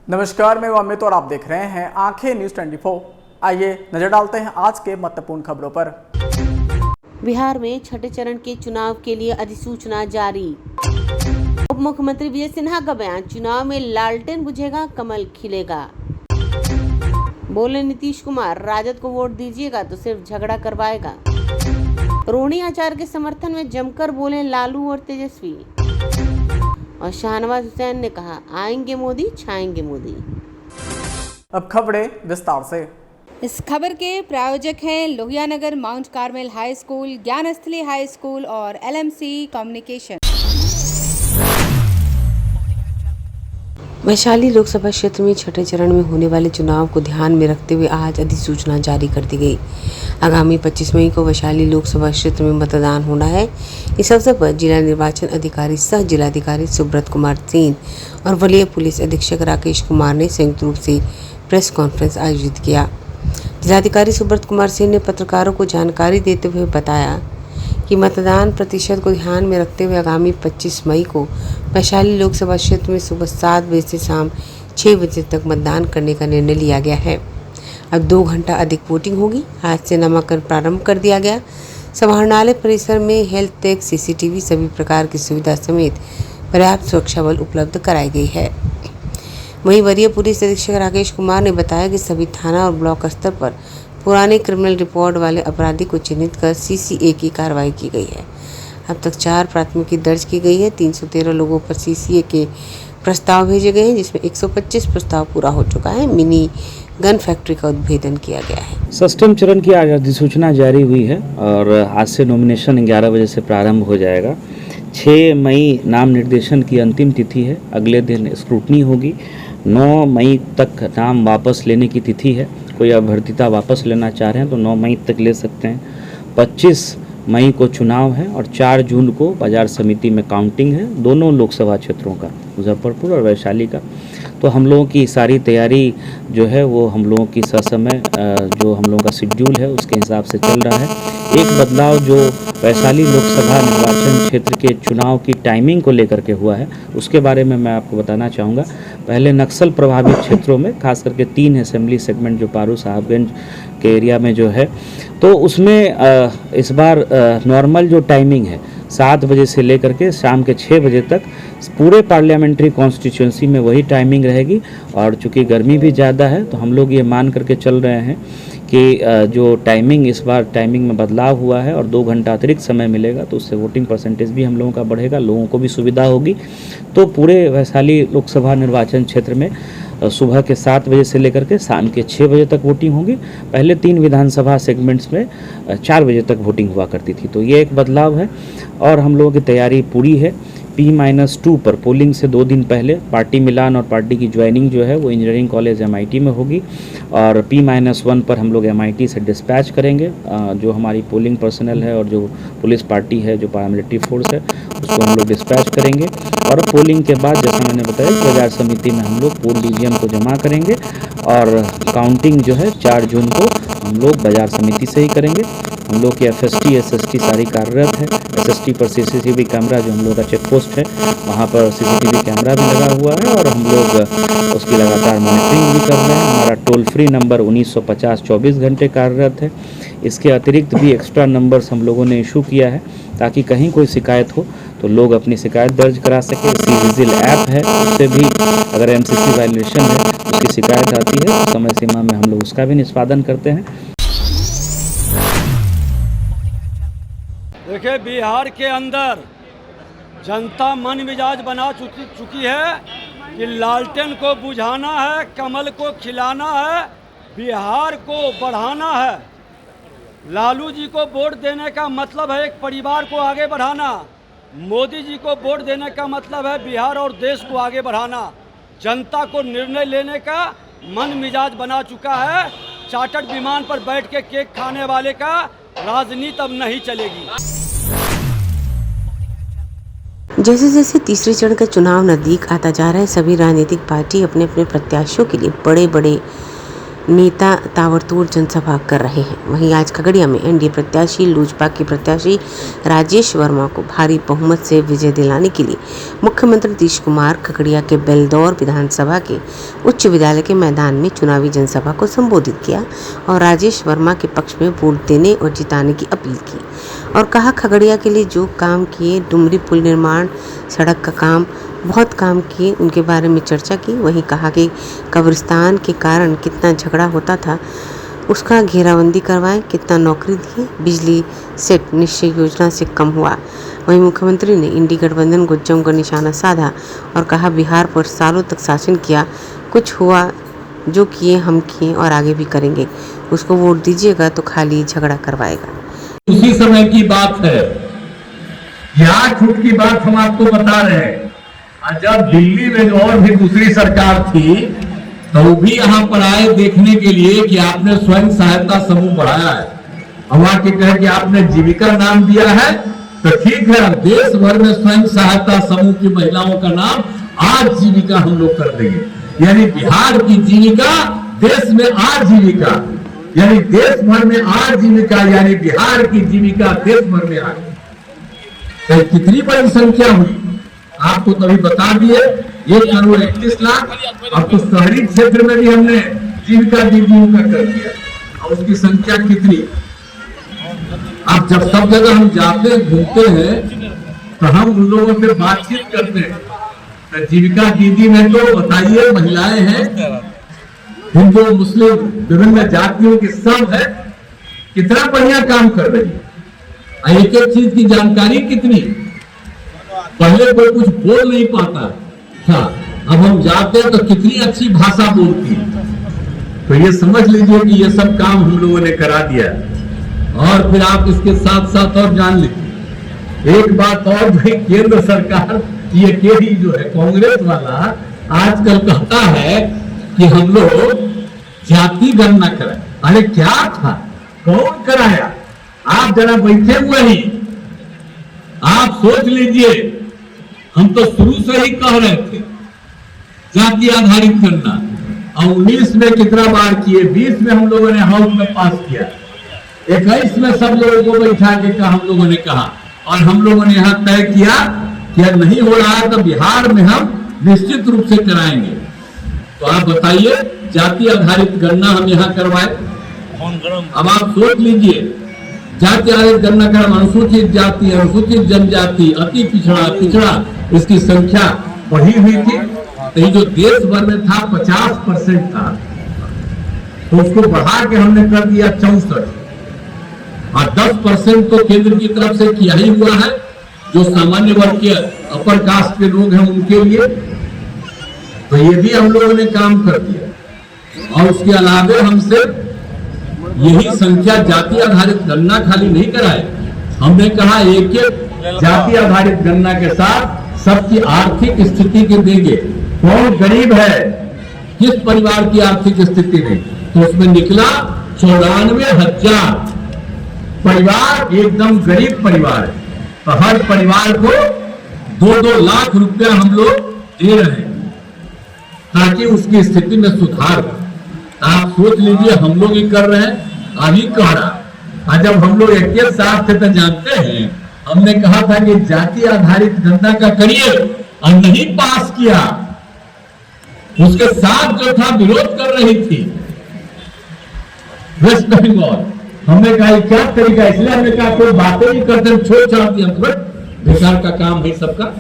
नमस्कार, मैं अमित और आप देख रहे हैं आंखें न्यूज 24। आइए नजर डालते हैं आज के महत्वपूर्ण खबरों पर। बिहार में छठे चरण के चुनाव के लिए अधिसूचना जारी। उप मुख्यमंत्री विजय सिन्हा का बयान, चुनाव में लालटेन बुझेगा कमल खिलेगा। बोले नीतीश कुमार, राजद को वोट दीजिएगा तो सिर्फ झगड़ा करवाएगा। रोहिणी आचार्य के समर्थन में जमकर बोले लालू और तेजस्वी। और शाहनवाज हुसैन ने कहा, आएंगे मोदी छाएंगे मोदी। अब खबरें विस्तार से। इस खबर के प्रायोजक हैं Lohia Nagar Mount Carmel high school, Gyansthali high school और LMC कम्युनिकेशन। वैशाली लोकसभा क्षेत्र में छठे चरण में होने वाले चुनाव को ध्यान में रखते हुए आज अधिसूचना जारी कर दी गई। आगामी 25 मई को वैशाली लोकसभा क्षेत्र में मतदान होना है। इस अवसर पर जिला निर्वाचन अधिकारी सह जिलाधिकारी सुब्रत कुमार सेन और वरीय पुलिस अधीक्षक राकेश कुमार ने संयुक्त रूप से प्रेस कॉन्फ्रेंस आयोजित किया। जिलाधिकारी सुब्रत कुमार सेन ने पत्रकारों को जानकारी देते हुए बताया कि मतदान प्रतिशत को ध्यान में रखते हुए आगामी 25 मई को वैशाली लोकसभा क्षेत्र में सुबह 7 बजे से शाम 6 बजे तक मतदान करने का निर्णय लिया गया है। अब 2 घंटा अधिक वोटिंग होगी। आज से नामांकन प्रारंभ कर दिया गया। समाहरणालय परिसर में हेल्थ टेक, CCTV सभी प्रकार की सुविधा समेत पर्याप्त सुरक्षा बल उपलब्ध कराई गई है। वहीं वरीय पुलिस अधीक्षक राकेश कुमार ने बताया कि सभी थाना और ब्लॉक स्तर पर पुराने क्रिमिनल रिकॉर्ड वाले अपराधी को चिन्हित कर CCA की कार्रवाई की गई है। अब तक 4 प्राथमिकी दर्ज की गई है। 313 लोगों पर CCA के प्रस्ताव भेजे गए हैं, जिसमें 125 प्रस्ताव पूरा हो चुका है। मिनी गन फैक्ट्री का उद्भेदन किया गया है। सष्टम चरण की आज अधिसूचना जारी हुई है और आज से नॉमिनेशन 11 बजे से प्रारंभ हो जाएगा। 6 मई नाम निर्देशन की अंतिम तिथि है। अगले दिन स्क्रूटनी होगी। 9 मई तक नाम वापस लेने की तिथि है। कोई अभ्यर्थिता वापस लेना चाह रहे हैं तो 9 मई तक ले सकते हैं। 25 मई को चुनाव है और 4 जून को बाजार समिति में काउंटिंग है, दोनों लोकसभा क्षेत्रों का, मुजफ्फरपुर और वैशाली का। तो हम लोगों की सारी तैयारी जो है वो हम लोगों की ससमय जो हम लोगों का शेड्यूल है उसके हिसाब से चल रहा है। एक बदलाव जो वैशाली लोकसभा निर्वाचन क्षेत्र के चुनाव की टाइमिंग को लेकर के हुआ है उसके बारे में मैं आपको बताना चाहूँगा। पहले नक्सल प्रभावित क्षेत्रों में खास करके 3 असेंबली सेगमेंट जो पारू साहबगंज के एरिया में जो है, तो उसमें इस बार नॉर्मल जो टाइमिंग है 7 बजे से लेकर के शाम के 6 बजे तक पूरे पार्लियामेंट्री कॉन्स्टिट्यूंसी में वही टाइमिंग रहेगी। और चूंकि गर्मी भी ज़्यादा है तो हम लोग ये मान करके चल रहे हैं कि जो टाइमिंग इस बार टाइमिंग में बदलाव हुआ है और 2 घंटा अतिरिक्त समय मिलेगा तो उससे वोटिंग परसेंटेज भी हम लोगों का बढ़ेगा, लोगों को भी सुविधा होगी। तो पूरे वैशाली लोकसभा निर्वाचन क्षेत्र में सुबह के 7 बजे से लेकर के शाम के 6 बजे तक वोटिंग होगी। पहले 3 विधानसभा सेगमेंट्स में 4 बजे तक वोटिंग हुआ करती थी। तो ये एक बदलाव है और हम लोगों की तैयारी पूरी है। P-2 पर पोलिंग से 2 दिन पहले पार्टी मिलान और पार्टी की ज्वाइनिंग जो है वो इंजीनियरिंग कॉलेज MIT में होगी और P-1 पर हम लोग MIT से डिस्पैच करेंगे। जो हमारी पोलिंग पर्सनल है और जो पुलिस पार्टी है, जो पैरामिलिट्री फोर्स है, उसको हम लोग डिस्पैच करेंगे। और पोलिंग के बाद जैसा मैंने बताया कि बाजार समिति में हम लोग पोल डीवीएम को जमा करेंगे और काउंटिंग जो है 4 जून को हम लोग बाजार समिति से ही करेंगे। हम लोग की FST SST सारी कार्यरत है। SST पर CCTV कैमरा जो हम लोग का चेक पोस्ट है वहाँ पर CCTV कैमरा भी लगा हुआ है और हम लोग उसकी लगातार मॉनिटरिंग भी कर रहे हैं। हमारा टोल फ्री नंबर 1950 24 घंटे कार्यरत है। इसके अतिरिक्त भी एक्स्ट्रा नंबर्स हम लोगों ने इशू किया है ताकि कहीं कोई शिकायत हो तो लोग अपनी शिकायत दर्ज करा सके। C-Vigil ऐप है, उससे भी अगर MCC वायलेशन है उसकी शिकायत आती है तो समय सीमा में हम लोग उसका भी निष्पादन करते हैं। देखिए, बिहार के अंदर जनता मन मिजाज बना चुकी है कि लालटेन को बुझाना है, कमल को खिलाना है, बिहार को बढ़ाना है। लालू जी को वोट देने का मतलब है एक परिवार को आगे बढ़ाना। मोदी जी को वोट देने का मतलब है बिहार और देश को आगे बढ़ाना। जनता को निर्णय लेने का मन मिजाज बना चुका है। चार्टर्ड विमान पर बैठ के केक खाने वाले का राजनीति अब नहीं चलेगी। जैसे जैसे तीसरे चरण का चुनाव नजदीक आता जा रहा है, सभी राजनीतिक पार्टी अपने अपने प्रत्याशियों के लिए बड़े बड़े नेता ताबड़तोड़ जनसभा कर रहे हैं। वहीं आज खगड़िया में एनडीए प्रत्याशी लोजपा के प्रत्याशी राजेश वर्मा को भारी बहुमत से विजय दिलाने के लिए मुख्यमंत्री नीतीश कुमार खगड़िया के बेलदौर विधानसभा के उच्च विद्यालय के मैदान में चुनावी जनसभा को संबोधित किया और राजेश वर्मा के पक्ष में वोट देने और जिताने की अपील की और कहा खगड़िया के लिए जो काम किए, डुमरी पुल निर्माण, सड़क का काम, बहुत काम किए, उनके बारे में चर्चा की। वहीं कहा कि कब्रिस्तान के कारण कितना झगड़ा होता था, उसका घेराबंदी करवाएं, कितना नौकरी दिए, बिजली सेट निश्चय योजना से कम हुआ। वहीं मुख्यमंत्री ने इंडी गठबंधन को जमकर निशाना साधा और कहा बिहार पर सालों तक शासन किया, कुछ हुआ, जो किए हम किए और आगे भी करेंगे, उसको वोट दीजिएगा तो खाली झगड़ा करवाएगा। उसी समय की बात है, यहाँ छूट की बात हम आपको बता रहे हैं। जब दिल्ली में और भी दूसरी सरकार थी तो भी यहाँ पर आए देखने के लिए कि आपने स्वयं सहायता समूह बढ़ाया है, हम आके कहे कि आपने जीविका नाम दिया है, तो ठीक है, देश भर में स्वयं सहायता समूह की महिलाओं का नाम आज जीविका हम लोग कर देंगे। यानी बिहार की जीविका देश में आजीविका, यानी देश भर में आजीविका, यानी बिहार की जीविका देश भर में आ गई। कितनी बड़ी संख्या हुई आपको तभी बता दिए, 1,31 लाख। अब तो शहरी क्षेत्र में भी हमने जीविका दीदियों का कर दिया और उसकी संख्या कितनी। अब जब सब जगह हम जाते घूमते हैं तो हम उन लोगों से बातचीत करते हैं, तो जीविका दीदी में तो बताइए महिलाएं हैं, हिंदू मुस्लिम विभिन्न जातियों की सब है, कितना बढ़िया काम कर रही है। एक एक चीज की जानकारी कितनी, पहले कोई कुछ बोल नहीं पाता था, अब हम जाते हैं तो कितनी अच्छी भाषा बोलती है। तो ये समझ लीजिए कि ये सब काम हम लोगों ने करा दिया। और फिर आप इसके साथ साथ और जान लीजिए एक बात और, भाई केंद्र सरकार ये केडी जो है कांग्रेस वाला आजकल कहता है कि हम लोग जाति गणना कराए। अरे क्या था, कौन कराया? आप जरा बैठे हुए ही आप सोच लीजिए, हम तो शुरू से ही कह रहे थे जाति आधारित करना, और 19 में कितना बार किए, 20 में हम लोगों ने हाउस में पास किया, 21 में सब लोगों को बैठा के कहा, हम लोगों ने कहा, और हम लोगों ने यहाँ तय किया कि नहीं हो रहा है तो बिहार में हम निश्चित रूप से कराएंगे। तो आप बताइए, जाति आधारित गणना हम यहाँ करवाए। अब आप सोच लीजिए, जाति आधारित गणना कर अनुसूचित जाति, अनुसूचित जनजाति, अति पिछड़ा, पिछड़ा, इसकी संख्या बढ़ी हुई थी। तो ये जो देश भर में था 50% था, तो उसको बढ़ा के हमने कर दिया 64, और 10% तो केंद्र की तरफ से किया ही हुआ है, जो सामान्य वर्ग के अपर कास्ट के लोग हैं उनके लिए। तो ये भी हम लोगों ने काम कर दिया। और उसके अलावा हमसे यही संख्या जाति आधारित गणना खाली नहीं कराए, हमने कहा एक एक जाति आधारित गणना के साथ सबकी आर्थिक स्थिति के देंगे, कौन गरीब है, किस परिवार की आर्थिक स्थिति नहीं। तो उसमें निकला 94,000 परिवार एकदम गरीब परिवार है, तो हर परिवार को 2-2 लाख रुपया हम लोग दे रहे हैं ताकि उसकी स्थिति में सुधार हो। आप सोच लीजिए, हम लोग ही कर रहे हैं, अभी कह रहा। जब हम लोग एक साथ थे तो जानते हैं, हमने कहा था कि जाति आधारित गणना का करिए, और नहीं पास किया। उसके साथ जो था विरोध कर रही थी वेस्ट बंगाल। हमने कहा क्या तरीका, इसलिए हमने कहा कोई बातें नहीं करते, छोड़ छाड़ दिया, बेकार का काम है सबका।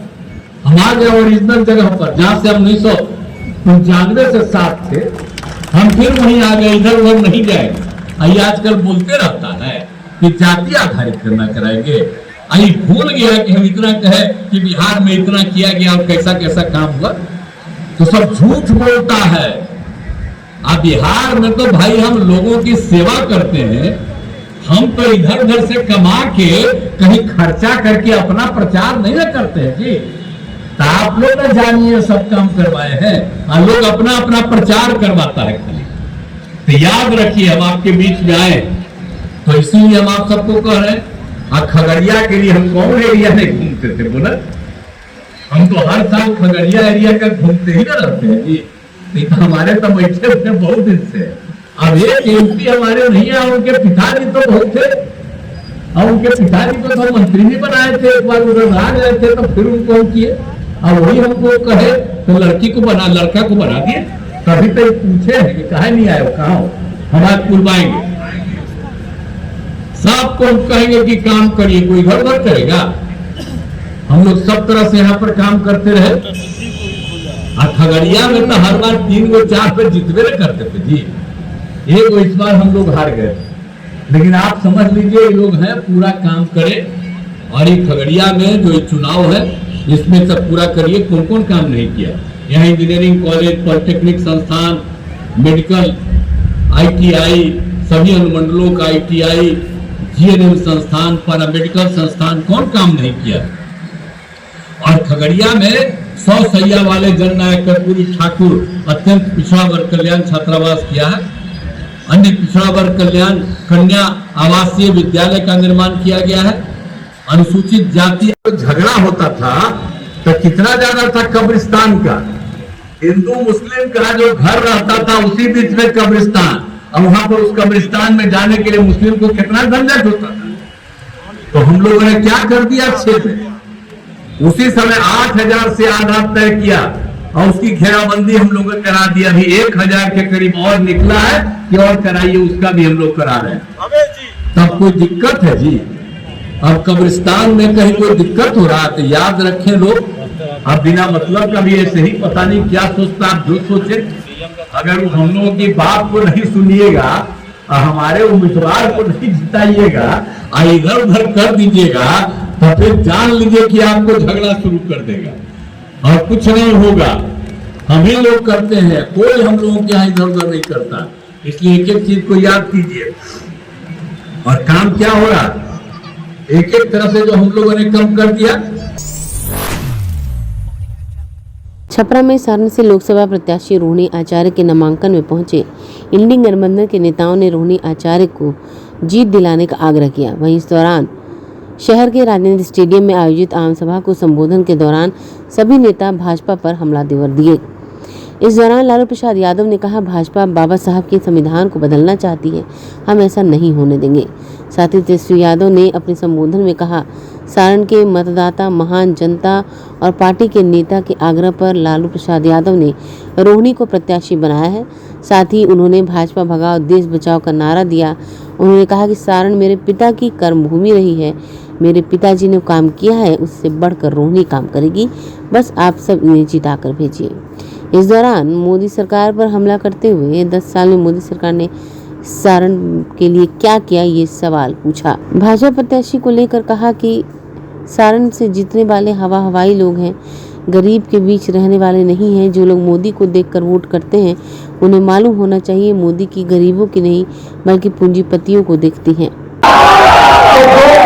हम आ गए ओरिजिनल जगह पर जहां से हम 1995 से साथ थे, हम फिर वहीं आ गए, इधर उधर नहीं गए। ये आजकल बोलते रहता है कि जाति आधारित गणना कराएंगे, आई भूल गया कि हम इतना कहे कि बिहार में इतना किया गया और कैसा कैसा काम हुआ। तो सब झूठ बोलता है। अब बिहार में तो भाई हम लोगों की सेवा करते हैं, हम तो इधर उधर से कमा के कहीं खर्चा करके अपना प्रचार नहीं ना करते हैं जी। तो आप लोग ना जानिए सब काम करवाए हैं, और लोग अपना अपना प्रचार करवाता है खाली। तो याद रखिए, हम आपके बीच में आए तो इसीलिए हम आप सबको कह रहे हैं। खगड़िया के लिए हम कौन एरिया में घूमते थे बोला, हम तो हर साल खगड़िया एरिया का घूमते ही ना रहते हैं जी। हमारे तो बैठे हुए बहुत दिन से अब एक एमपी हमारे नहीं है, उनके पिताजी तो बहुत थे, और उनके पिताजी को तो मंत्री भी बनाए थे, एक बार उधर आ गए थे तो फिर उनको हम किए। अब वही हमको कहे तो लड़का को बना दिए। कभी तो पूछे हैं कि कहे नहीं आए, कहा हो, हम आज बुलवाएंगे, सबको हम कहेंगे कि काम करिए, कोई घर घर करेगा। हम लोग सब तरह से यहाँ पर काम करते रहे। खगड़िया में तो हर बार 3 गो 4 पे जितवे करते थे जी, एक इस बार हम लोग हार गए। लेकिन आप समझ लीजिए ये लोग हैं पूरा काम करें, और ये खगड़िया में जो चुनाव है इसमें सब पूरा करिए। कौन कौन काम नहीं किया यहाँ? इंजीनियरिंग कॉलेज, पॉलिटेक्निक संस्थान, मेडिकल, ITI, सभी अनुमंडलों का ITI, GNM संस्थान, पैरामेडिकल संस्थान, कौन काम नहीं किया? और खगड़िया में 100 सैया वाले जननायक कर्पूरी ठाकुर अत्यंत पिछड़ा वर्ग कल्याण छात्रावास किया है। अन्य पिछड़ा वर्ग कल्याण कन्या आवासीय विद्यालय का निर्माण किया गया है। अनुसूचित जाति झगड़ा होता था तो कितना ज्यादा था कब्रिस्तान का, हिंदू मुस्लिम का जो घर रहता था उसी बीच में कब्रिस्तान, और वहां पर उस कब्रिस्तान में जाने के लिए मुस्लिम को कितना झंझट होता था। तो हम लोगों ने क्या कर दिया, क्षेत्र उसी समय 8000 से आधा तय किया और उसकी घेराबंदी हम लोगों ने करा दिया। अभी 1000 के करीब और निकला है कि और कराइए, उसका भी हम लोग करा रहे हैं। तब कोई दिक्कत है जी? अब कब्रिस्तान में कहीं कोई दिक्कत हो रहा है तो याद रखें लोग, अब बिना मतलब का भी ऐसे ही पता नहीं क्या सोचता, आप जो सोचे। अगर हम लोगों की बात को नहीं सुनिएगा, हमारे उम्मीदवार को नहीं जिताइएगा, इधर उधर कर दीजिएगा, तो फिर जान लीजिए कि आपको झगड़ा शुरू कर देगा और कुछ नहीं होगा। हम ही लोग करते हैं, कोई हम लोगों के यहाँ इधर उधर नहीं करता। इसलिए एक एक चीज को याद कीजिए। और काम क्या हो रहा, एक एक तरह से जो हम लोगों ने कम कर दिया। छपरा में सारण से लोकसभा प्रत्याशी रोहिणी आचार्य के नामांकन में पहुंचे इंडी गठबंधन के नेताओं ने रोहिणी आचार्य को जीत दिलाने का आग्रह किया। वहीं इस दौरान शहर के राजेंद्र स्टेडियम में आयोजित आम सभा को संबोधन के दौरान सभी नेता भाजपा पर हमलावर दिए। इस दौरान लालू प्रसाद यादव ने कहा, भाजपा बाबा साहब के संविधान को बदलना चाहती है, हम ऐसा नहीं होने देंगे। साथ ही तेजस्वी यादव ने अपने संबोधन में कहा, सारण के मतदाता महान जनता और पार्टी के नेता के आग्रह पर लालू प्रसाद यादव ने रोहिणी को प्रत्याशी बनाया है। साथ ही उन्होंने भाजपा भगाओ देश बचाओ का नारा दिया। उन्होंने कहा कि सारण मेरे पिता की कर्मभूमि रही है, मेरे पिताजी ने काम किया है, उससे बढ़कर रोहिणी काम करेगी, बस आप सब इन्हें जिता कर भेजिए। इस दौरान मोदी सरकार पर हमला करते हुए 10 साल में मोदी सरकार ने सारण के लिए क्या किया, ये सवाल पूछा। भाजपा प्रत्याशी को लेकर कहा कि सारण से जीतने वाले हवाई लोग हैं, गरीब के बीच रहने वाले नहीं हैं। जो लोग मोदी को देखकर वोट करते हैं उन्हें मालूम होना चाहिए मोदी की गरीबों की नहीं बल्कि पूंजीपतियों को देखती हैं। 2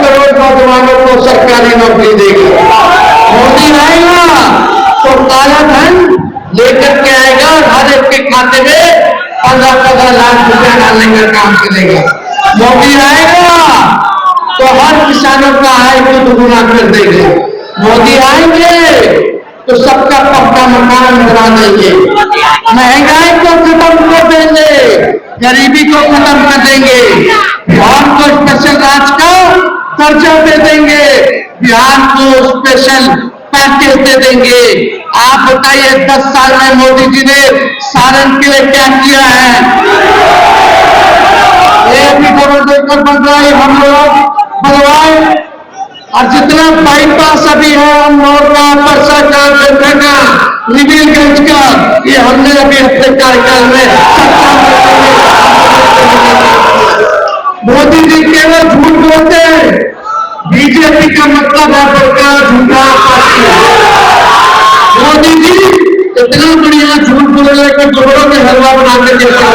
करोड़ नौजवानों को सरकारी नौकरी देगी। मोदी आएगा तो काला धन लेकर के आएगा और हर एक के खाते में 15-15 लाख रुपए डालने का काम करेगा। मोदी आएगा तो हर किसानों का आय को दुगुना कर देंगे। मोदी आएंगे तो सबका पक्का मकान बना देंगे, महंगाई को खत्म कर देंगे, गरीबी को खत्म कर देंगे, और को स्पेशल राज का दर्जा दे देंगे, बिहार को स्पेशल पैकेज दे देंगे। आप बताइए 10 साल में मोदी जी ने सारण के लिए क्या किया है? एक भी करोड़ देकर बन रहा है, हम लोग बनवाए। और जितना बाईपास अभी है अमरोहा का, परसा का, बेलखंडा, निबिलगंज का, ये हमने अभी अपने कार्यकाल में मोदी जी केवल झूठ बोलते हैं। बीजेपी का मतलब है सरकार झूठा पार्टी है। मोदी जी इतना बढ़िया झूठ बोल रहे कि गोबरों के हलवा बना के जैसे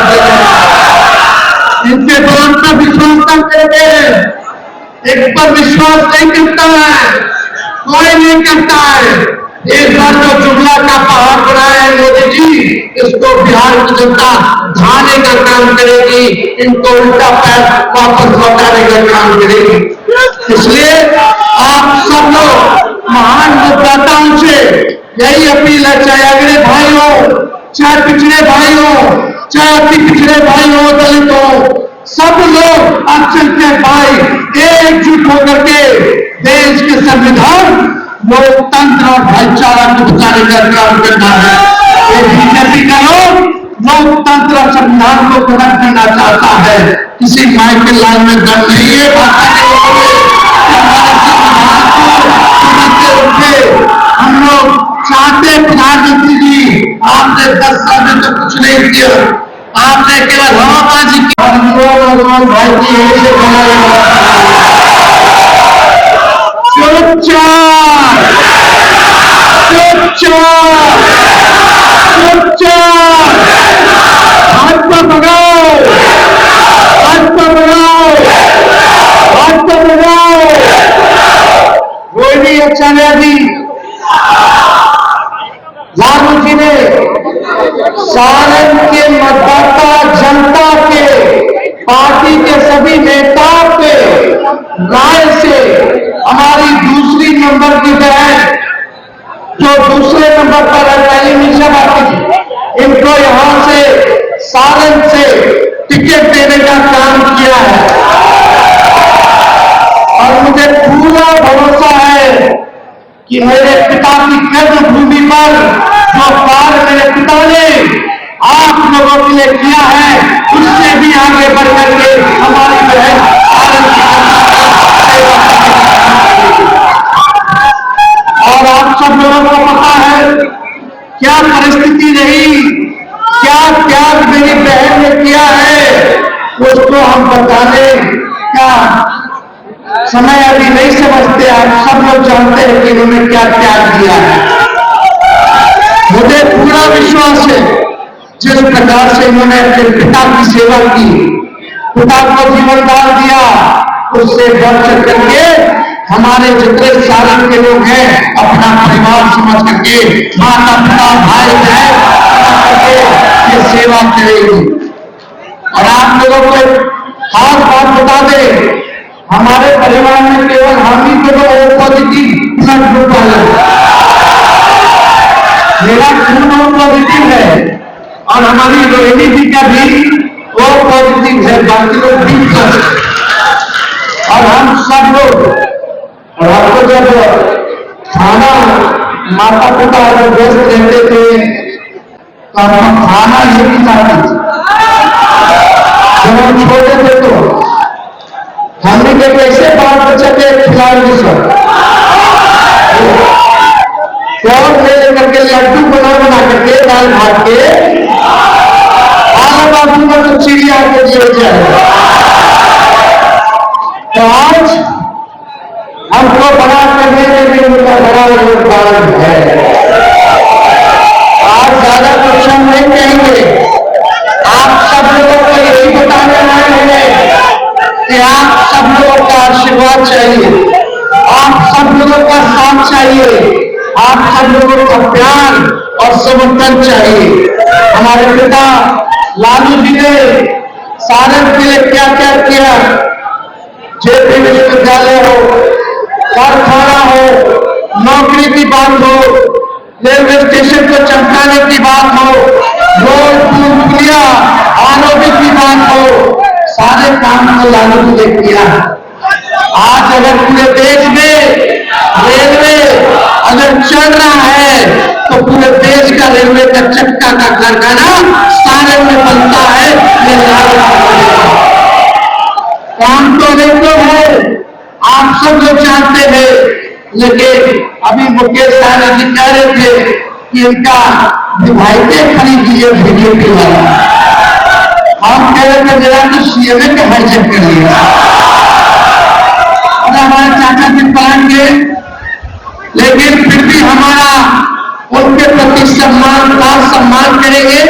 इनके बात पर विश्वास नहीं करते, एक पर विश्वास नहीं करता है, कोई नहीं करता है। एक बार तो जुमला का पहाड़ बनाया है मोदी जी, इसको बिहार की जनता ढाने का काम करेगी, इनको उल्टा पैर वापस लौटाने का काम करेगी। इसलिए आप सब लोग महान मतदाताओं से यही अपील है, चाहे अगले भाई हो चाहे पिछड़े भाई हो, चाहे अति पिछड़े भाई हो, दलित हो, सब लोग अक्षर के भाई एकजुट होकर के देश के संविधान, लोकतंत्र और भाईचारा को बचाने का काम करना है। ये बीजेपी का लोग लोकतंत्र और संविधान को खत्म करना चाहता है। किसी माइक के लाइन में दम नहीं है भाषा के लोगों में कि हमारे संविधान को समझते उठे। हम लोग चाहते प्रधानमंत्री जी, आपने 10 साल में तो कुछ नहीं किया, आपने केवल हवाबाजी की। नौजवान भाई की यही से चुपचाप चुपचाप चुपचाप हाथ पर भगाओ, हाथ पर भगाओ, हाथ पर भगाओ। कोई भी अच्छा नहीं। अभी लालू जी ने सारण के मतदाता जनता के, पार्टी के सभी नेताओं के राय से हमारी दूसरी नंबर की बहन जो दूसरे नंबर पर है, पहली नीचे आती थी, इनको यहां से सारण से टिकट देने का काम किया है। और मुझे पूरा भरोसा है कि मेरे पिता की कर्मभूमि पर जो कार्य मेरे पिता ने आप लोगों के लिए किया है, उससे भी आगे बढ़ करके हमारी बहन सारण की और आप सब लोगों को पता है क्या परिस्थिति रही, क्या त्याग मेरी बहन ने किया है, उसको हम बताने का समय अभी नहीं समझते। आप सब लोग जानते हैं कि इन्होंने क्या त्याग किया है। मुझे पूरा विश्वास है जिस प्रकार से इन्होंने अपने पिता की सेवा की, पिता को जीवन दान दिया, उससे बढ़ चढ़ करके हमारे जितने सारण के लोग हैं अपना परिवार समझ करके, माता पिता भाई बहन करके ये सेवा करेगी। और आप लोगों को खास बात बता दें, हमारे परिवार में केवल हम ही को ओ पॉजिटिव ब्लड ग्रुप वाला, मेरा खून ओ पॉजिटिव है और हमारी रोहिणी जी का भी ओ पॉजिटिव है, बाकी लोग भी प्लस। और हम सब लोग, और आपको जब खाना माता पिता जब व्यस्त रहते थे तो हम खाना नहीं खाते थे। जब हम छोटे थे तो हमने के कैसे बाल बच्चे के खिलाड़ी सब कौन ले लेकर के लड्डू बना करके दाल भात के आलू बाजू में तो चिड़िया के दिए जाए। तो आज हमको बड़ा करने में भी उनका बड़ा योगदान है। आज ज्यादा कुछ हम नहीं कहेंगे, आप सब लोगों को यही बताने वाले हैं कि आप सब लोगों का आशीर्वाद चाहिए, आप सब लोगों का साथ चाहिए, आप सब लोगों का प्यार और समर्थन चाहिए। हमारे पिता लालू जी ने सारण के लिए क्या क्या किया, जेपी विश्वविद्यालय हो, कारखाना हो, नौकरी की बात हो, रेलवे स्टेशन को चमकाने की बात हो, रोड पुलिया आरोग्य की बात हो, सारे काम को लालू जी ने किया। आज अगर पूरे देश में रेलवे अगर चल रहा है तो पूरे देश का रेलवे का चक्का का कारखाना सारण में बनता है। ये काम तो नहीं तो है, आप सब लोग जानते हैं, लेकिन अभी मुकेश साहनी जी कह रहे थे कि इनका विधायक खरीद लिए बीजेपी वाला, हम कह रहे थे जरा तो सीएमए के हाईजेक कर लिया। हमारे चाचा जी पाएंगे, लेकिन फिर भी हमारा उनके प्रति सम्मान का सम्मान करेंगे,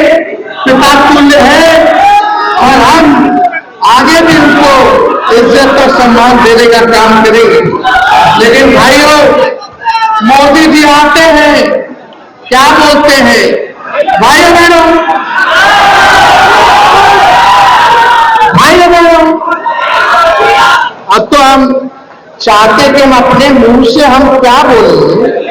पिता तुल्य है और हम आगे भी उनको इज्जत और सम्मान देने का काम करेंगे। लेकिन भाइयों, मोदी जी आते हैं, क्या बोलते हैं भाइयों बहनों, भाइयों बहनों, अब तो हम चाहते कि हम अपने मुंह से हम क्या बोलें,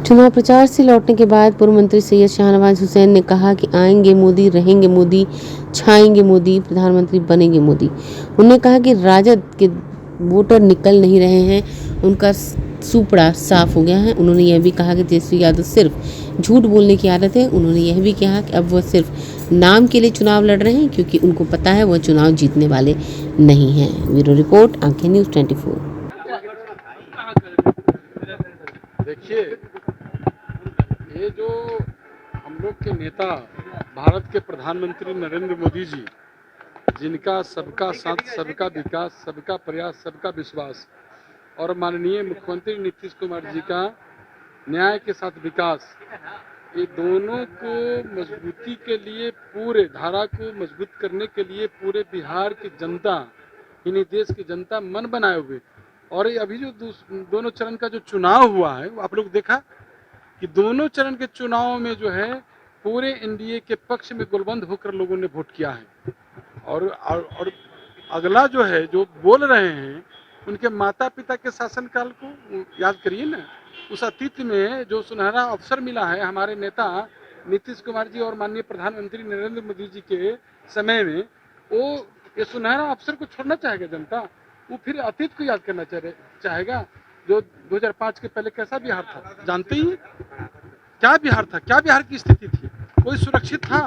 चुनाव प्रचार से लौटने के बाद पूर्व मंत्री सैयद शाहनवाज हुसैन ने कहा कि आएंगे मोदी, रहेंगे मोदी, छाएंगे मोदी, प्रधानमंत्री बनेंगे मोदी। उन्होंने कहा कि राजद के वोटर निकल नहीं रहे हैं, उनका सुपड़ा साफ हो गया है। उन्होंने यह भी कहा कि तेजस्वी यादव सिर्फ झूठ बोलने की आदत है। उन्होंने यह भी कहा कि अब वह सिर्फ नाम के लिए चुनाव लड़ रहे हैं क्योंकि उनको पता है वह चुनाव जीतने वाले नहीं हैं। ब्यूरो रिपोर्ट, आंखें न्यूज़ 24। देखिए, ये जो हम लोग के नेता भारत के प्रधानमंत्री नरेंद्र मोदी जी, जिनका सबका साथ, सबका विकास, सबका प्रयास, सबका विश्वास, और माननीय मुख्यमंत्री नीतीश कुमार जी का न्याय के साथ विकास, ये दोनों को मजबूती के लिए, पूरे धारा को मजबूत करने के लिए पूरे बिहार की जनता, यानी देश की जनता मन बनाए हुए। और ये अभी जो दोनों चरण का जो चुनाव हुआ है, आप लोग देखा कि दोनों चरण के चुनाव में जो है पूरे एनडीए के पक्ष में गोलबंद होकर लोगों ने वोट किया है। और अगला जो है, जो बोल रहे हैं, उनके माता पिता के शासनकाल को याद करिए ना। उस अतीत में जो सुनहरा अवसर मिला है हमारे नेता नीतीश कुमार जी और माननीय प्रधानमंत्री नरेंद्र मोदी जी के समय में, वो ये सुनहरा अवसर को छोड़ना चाहेगा जनता? वो फिर अतीत को याद करना चाहेगा जो 2005 के पहले कैसा बिहार था? जानते ही क्या बिहार था, क्या बिहार की स्थिति थी? कोई सुरक्षित था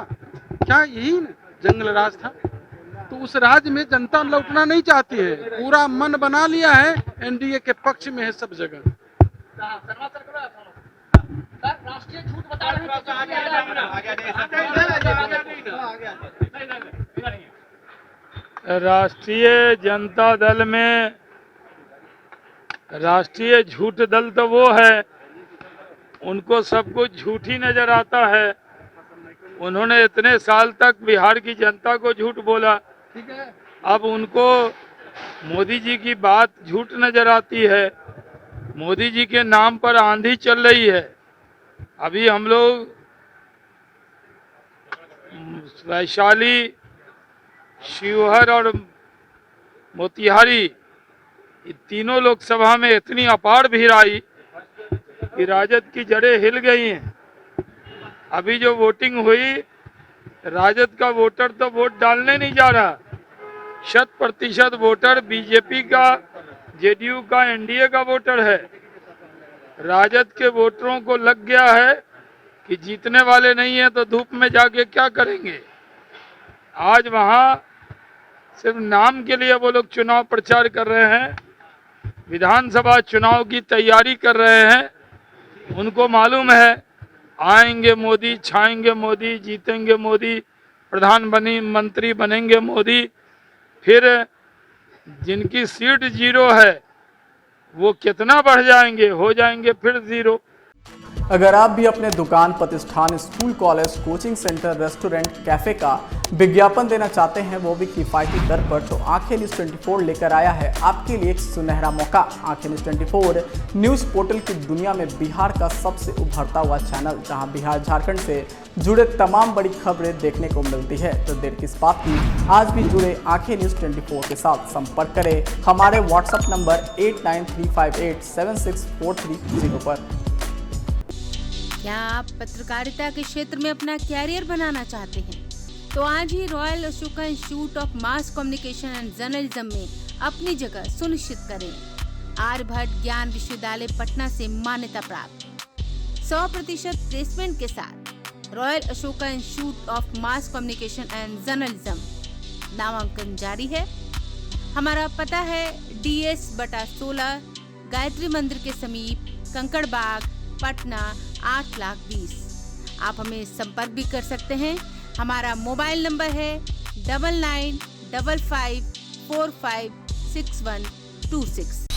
क्या? यही जंगल राज था। तो उस राज्य में जनता लौटना नहीं चाहती है, पूरा मन बना लिया है, एनडीए के पक्ष में है सब जगह। राष्ट्रीय झूठ बता रहे हैं। राष्ट्रीय जनता दल में राष्ट्रीय झूठ दल तो वो है, उनको सब कुछ झूठ ही नजर आता है। उन्होंने इतने साल तक बिहार की जनता को झूठ बोला, अब उनको मोदी जी की बात झूठ नजर आती है। मोदी जी के नाम पर आंधी चल रही है। अभी हम लोग वैशाली, शिवहर और मोतिहारी, ये तीनों लोकसभा में इतनी अपार भीड़ आई कि राजद की जड़ें हिल गई हैं। अभी जो वोटिंग हुई, राजद का वोटर तो वोट डालने नहीं जा रहा। 100% वोटर बीजेपी का, जेडीयू का, एनडीए का वोटर है। राजद के वोटरों को लग गया है कि जीतने वाले नहीं है तो धूप में जाके क्या करेंगे। आज वहां सिर्फ नाम के लिए वो लोग चुनाव प्रचार कर रहे हैं, विधानसभा चुनाव की तैयारी कर रहे हैं। उनको मालूम है आएंगे मोदी, छाएंगे मोदी, जीतेंगे मोदी, प्रधानमंत्री बनेंगे मोदी। फिर जिनकी सीट 0 है वो कितना बढ़ जाएंगे, हो जाएंगे फिर 0। अगर आप भी अपने दुकान, प्रतिष्ठान, school, college, coaching centre, restaurant, cafe का विज्ञापन देना चाहते हैं, वो भी किफ़ायती दर पर, तो आंखें न्यूज़ 24 लेकर आया है आपके लिए एक सुनहरा मौका। आंखें न्यूज़ 24 न्यूज़ पोर्टल की दुनिया में बिहार का सबसे उभरता हुआ चैनल, जहां बिहार झारखंड से जुड़े तमाम बड़ी खबरें देखने को मिलती है। तो देर किस बात की, आज भी जुड़े आंखें न्यूज़ 24 के साथ। संपर्क करें हमारे व्हाट्सएप नंबर 8935876430 पर। क्या आप पत्रकारिता के क्षेत्र में अपना कैरियर बनाना चाहते हैं? तो आज ही royal Ashoka institute of mass communication and journalism में अपनी जगह सुनिश्चित करें। आर्यभट्ट ज्ञान विश्वविद्यालय पटना से मान्यता प्राप्त 100% प्लेसमेंट के साथ royal Ashoka institute of mass communication and journalism नामांकन जारी है। हमारा पता है DS/16 गायत्री मंदिर के समीप, कंकड़ बाग, पटना 8,20,000। आप हमें संपर्क भी कर सकते हैं। हमारा मोबाइल नंबर है 9955456126।